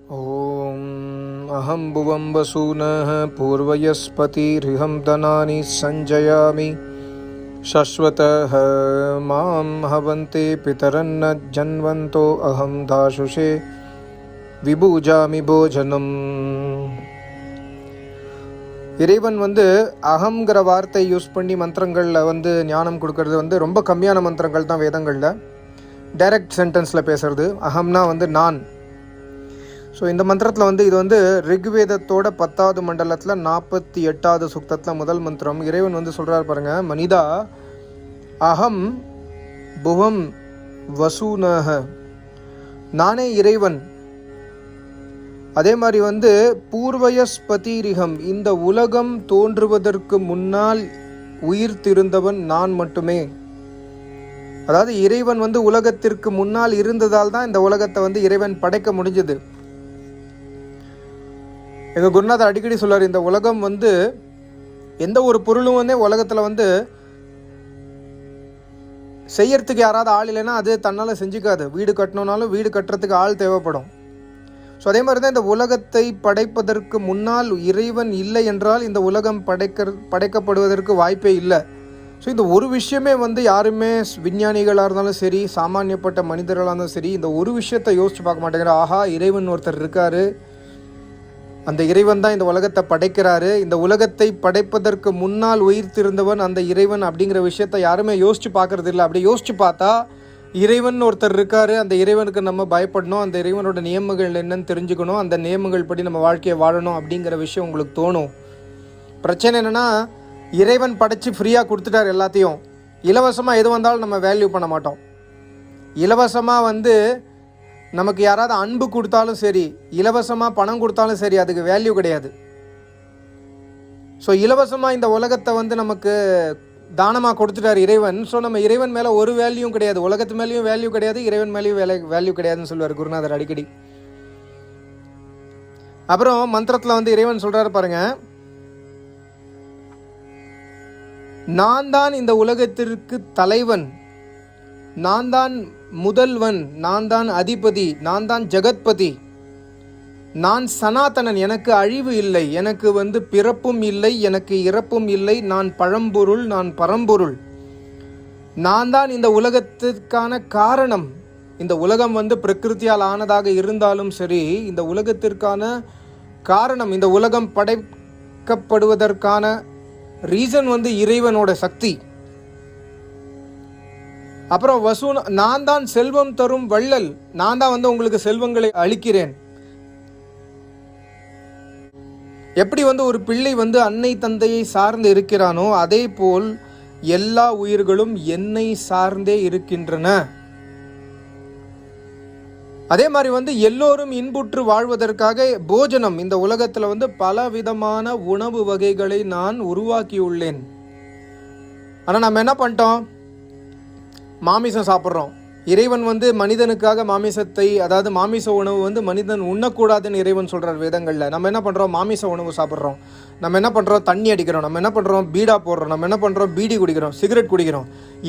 ॐ अहं भुवं वसूनः पूर्वयस्पतिरिहं दनानि सञ्जयामि शश्वतः मां हवन्ते पितरन्न जन्वन्तो अहं दाशुषे விபூஜாமி போஜனம். இறைவன் அகங்கிற வார்த்தை யூஸ் பண்ணி மந்திரங்களில் ஞானம் கொடுக்கறது ரொம்ப கம்மியான மந்திரங்கள் தான் வேதங்களில். டைரக்ட் சென்டென்ஸில் பேசுறது அகம்னா நான். ஸோ இந்த மந்திரத்தில் இது ரிக்வேதத்தோட 10வது மண்டலத்தில் 48வது சுக்தத்தில் முதல் மந்திரம். இறைவன் சொல்கிறார் பாருங்க, மனிதா அகம் புவம் வசூனஹ, நானே இறைவன். அதே மாதிரி பூர்வயஸ்பதிரிகம், இந்த உலகம் தோன்றுவதற்கு முன்னால் உயிர்த்திருந்தவன் நான் மட்டுமே. அதாவது இறைவன் உலகத்திற்கு முன்னால் இருந்ததால் தான் இந்த உலகத்தை இறைவன் படைக்க முடிஞ்சது. எங்க குருநாதர் அடிக்கடி சொல்றாரு, இந்த உலகம் எந்த ஒரு பொருளும் உலகத்துல செய்யறதுக்கு யாராவது ஆள் இல்லைன்னா அது தன்னால செஞ்சுக்காது. வீடு கட்டணும்னாலும் வீடு கட்டுறதுக்கு ஆள் தேவைப்படும். ஸோ அதே மாதிரி தான் இந்த உலகத்தை படைப்பதற்கு முன்னால் இறைவன் இல்லை என்றால் இந்த உலகம் படைக்கப்படுவதற்கு வாய்ப்பே இல்லை. ஸோ இந்த ஒரு விஷயமே யாருமே விஞ்ஞானிகளாக இருந்தாலும் சரி, சாமானியப்பட்ட மனிதர்களாக இருந்தாலும் சரி, இந்த ஒரு விஷயத்தை யோசிச்சு பார்க்க மாட்டேங்கிற. ஆஹா, இறைவன் ஒருத்தர் இருக்காரு, அந்த இறைவன் தான் இந்த உலகத்தை படைக்கிறாரு, இந்த உலகத்தை படைப்பதற்கு முன்னால் உயிர்த்திருந்தவன் அந்த இறைவன் அப்படிங்கிற விஷயத்தை யாருமே யோசிச்சு பார்க்கறது இல்லை. அப்படி யோசிச்சு பார்த்தா இறைவன் ஒருத்தர் இருக்காரு, அந்த இறைவனுக்கு நம்ம பயப்படணும், அந்த இறைவனோட நியமங்கள் என்னன்னு தெரிஞ்சுக்கணும், அந்த நியமங்கள் படி நம்ம வாழ்க்கையை வாழணும் அப்படிங்கிற விஷயம் உங்களுக்கு தோணும். பிரச்சனை என்னென்னா, இறைவன் படைச்சு ஃப்ரீயாக கொடுத்துட்டார் எல்லாத்தையும். இலவசமாக எது வந்தாலும் நம்ம வேல்யூ பண்ண மாட்டோம். இலவசமாக நமக்கு யாராவது அன்பு கொடுத்தாலும் சரி, இலவசமாக பணம் கொடுத்தாலும் சரி, அதுக்கு வேல்யூ கிடையாது. ஸோ இலவசமாக இந்த உலகத்தை நமக்கு தானமாக கொடுத்துட்டார் இறைவன். ஸோ நம்ம இறைவன் மேலே ஒரு வேல்யூவும் கிடையாது, உலகத்து மேலேயும் வேல்யூ கிடையாது, இறைவன் மேலேயும் வேல்யூ கிடையாதுன்னு சொல்லுவார் குருநாதர் அடிக்கடி. அப்புறம் மந்திரத்தில் இறைவன் சொல்கிறாரு பாருங்க, நான் தான் இந்த உலகத்திற்கு தலைவன், நான் தான் முதல்வன், நான் தான் அதிபதி, நான் தான் ஜெகத்பதி, நான் சனாதனன், எனக்கு அழிவு இல்லை, எனக்கு பிறப்பும் இல்லை, எனக்கு இறப்பும் இல்லை, நான் பழம்பொருள், நான் பரம்பொருள், நான் தான் இந்த உலகத்திற்கான காரணம். இந்த உலகம் பிரகிருத்தியால் ஆனதாக இருந்தாலும் சரி, இந்த உலகத்திற்கான காரணம், இந்த உலகம் படைக்கப்படுவதற்கான ரீசன் இறைவனோட சக்தி. அப்புறம் நான் தான் செல்வம் தரும் வள்ளல், நான் தான் உங்களுக்கு செல்வங்களை அளிக்கிறேன். எப்படி ஒரு பிள்ளை அன்னை தந்தையை சார்ந்து இருக்கிறானோ அதே போல் எல்லா உயிர்களும் என்னை சார்ந்தே இருக்கின்றன. அதே மாதிரி எல்லோரும் இன்புற்று வாழ்வதற்காக போஜனம், இந்த உலகத்துல பல விதமான உணவு வகைகளை நான் உருவாக்கியுள்ளேன். ஆனா நம்ம என்ன பண்ணிட்டோம், மாமிசம் சாப்பிட்றோம். இறைவன் மனிதனுக்காக மாமிசத்தை, அதாவது மாமிச உணவு மனிதன் உண்ணக்கூடாதுன்னு இறைவன் சொல்கிறார் வேதங்களில். நம்ம என்ன பண்ணுறோம், மாமிச உணவு சாப்பிட்றோம். நம்ம என்ன பண்ணுறோம், தண்ணி அடிக்கிறோம். நம்ம என்ன பண்ணுறோம், பீடா போடுறோம். நம்ம என்ன பண்ணுறோம், பீடி குடிக்கிறோம், சிகரெட் குடிக்கிறோம்.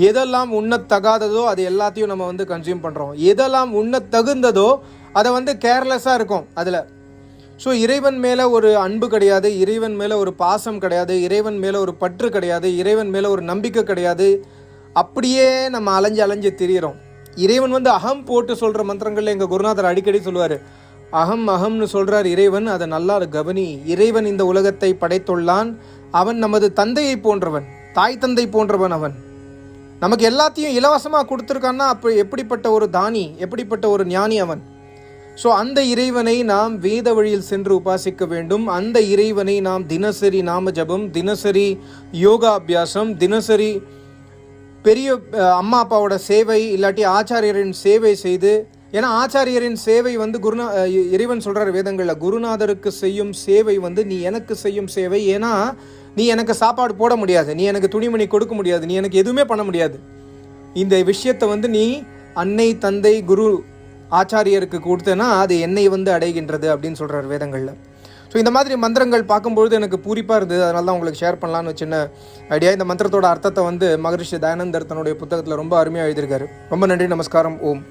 எதெல்லாம் உண்ணத்தகாததோ அது எல்லாத்தையும் நம்ம கன்சியூம் பண்ணுறோம். எதெல்லாம் உண்ணத்தகுந்ததோ அதை கேர்லெஸ்ஸாக இருக்கும் அதில். ஸோ இறைவன் மேலே ஒரு அன்பு கிடையாது, இறைவன் மேலே ஒரு பாசம் கிடையாது, இறைவன் மேலே ஒரு பற்று கிடையாது, இறைவன் மேலே ஒரு நம்பிக்கை கிடையாது. அப்படியே நம்ம அலைஞ்சு திரியிறோம். இறைவன் அகம் போட்டு சொல்கிற மந்திரங்களில் எங்கள் குருநாதர் அடிக்கடி சொல்லுவார், அகம் அகம்னு சொல்கிறார் இறைவன். அதை நல்லா கவனி. இறைவன் இந்த உலகத்தை படைத்துள்ளான். அவன் நமது தந்தையை போன்றவன், தாய் தந்தை போன்றவன். அவன் நமக்கு எல்லாத்தையும் இலவசமாக கொடுத்துருக்கான்னா அப்போ எப்படிப்பட்ட ஒரு தானி, எப்படிப்பட்ட ஒரு ஞானி அவன். ஸோ அந்த இறைவனை நாம் வேத வழியில் சென்று உபாசிக்க வேண்டும். அந்த இறைவனை நாம் தினசரி நாம ஜபம், தினசரி யோகா அபியாசம், தினசரி பெரிய அம்மா அப்பாவோட சேவை, இல்லாட்டி ஆச்சாரியரின் சேவை செய்து. ஏன்னா ஆச்சாரியரின் சேவை இறைவன் சொல்கிறார் வேதங்களில், குருநாதருக்கு செய்யும் சேவை நீ எனக்கு செய்யும் சேவை. ஏன்னா நீ எனக்கு சாப்பாடு போட முடியாது, நீ எனக்கு துணிமணி கொடுக்க முடியாது, நீ எனக்கு எதுவுமே பண்ண முடியாது. இந்த விஷயத்தை நீ அன்னை தந்தை குரு ஆச்சாரியருக்கு கொடுத்தேன்னா அது என்னை அடைகின்றது அப்படின்னு சொல்கிறார் வேதங்களில். ஸோ இந்த மாதிரி மந்திரங்கள் பார்க்கும்பொழுது எனக்கு பூரிப்பாக இருந்தது. அதனால தான் உங்களுக்கு ஷேர் பண்ணலான்னு சின்ன ஐடியா. இந்த மந்திரத்தோட அர்த்தத்தை மகரிஷி தயானந்தர் தன்னுடைய புத்தகத்தில் ரொம்ப அருமையாக எழுதியிருக்காரு. ரொம்ப நன்றி, நமஸ்காரம், ஓம்.